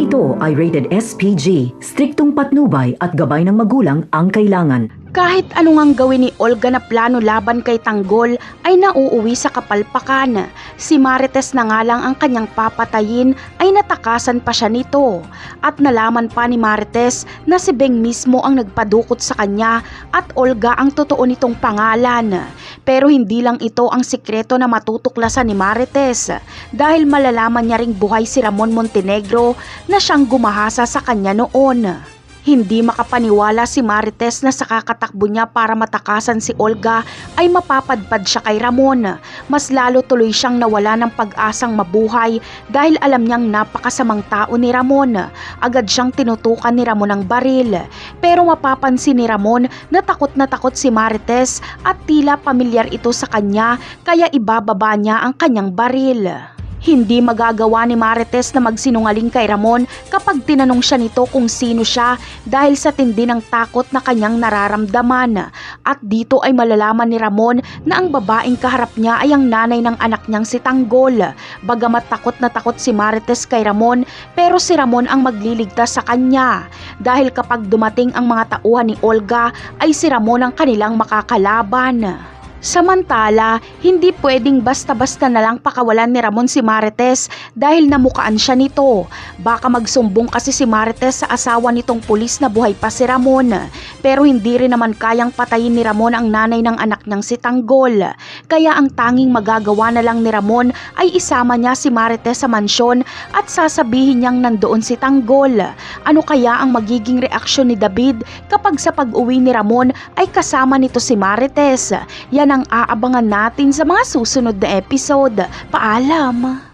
ito ay rated SPG, striktong patnubay at gabay ng magulang ang kailangan. Kahit ano ngang gawin ni Olga na plano laban kay Tanggol ay nauuwi sa kapalpakan. Si Marites na nga lang ang kanyang papatayin ay natakasan pa siya nito. At nalaman pa ni Marites na si Beng mismo ang nagpadukot sa kanya at Olga ang totoo nitong pangalan. Pero hindi lang ito ang sikreto na matutuklasan ni Marites dahil malalaman niya ring buhay si Ramon Montenegro na siyang gumahasa sa kanya noon. Hindi makapaniwala si Marites na sa kakatakbo niya para matakasan si Olga ay mapapadpad siya kay Ramon. Mas lalo tuloy siyang nawala ng pag-asang mabuhay dahil alam niyang napakasamang tao ni Ramon. Agad siyang tinutukan ni Ramon ng baril. Pero mapapansin ni Ramon na takot si Marites at tila pamilyar ito sa kanya kaya ibababa niya ang kanyang baril. Hindi magagawa ni Marites na magsinungaling kay Ramon kapag tinanong siya nito kung sino siya dahil sa tindi ng takot na kanyang nararamdaman. At dito ay malalaman ni Ramon na ang babaeng kaharap niya ay ang nanay ng anak niyang si Tanggol. Bagamat takot na takot si Marites kay Ramon, pero si Ramon ang magliligtas sa kanya. Dahil kapag dumating ang mga tauhan ni Olga ay si Ramon ang kanilang makakalaban. Samantala, hindi pwedeng basta-basta na lang pakawalan ni Ramon si Marites dahil namukaan siya nito. Baka magsumbong kasi si Marites sa asawa nitong pulis na buhay pa si Ramon. Pero hindi rin naman kayang patayin ni Ramon ang nanay ng anak niyang si Tanggol. Kaya ang tanging magagawa na lang ni Ramon ay isama niya si Marites sa mansyon at sasabihin niyang nandoon si Tanggol. Ano kaya ang magiging reaksyon ni David kapag sa pag-uwi ni Ramon ay kasama nito si Marites? Yan ang aabangan natin sa mga susunod na episode. Paalam!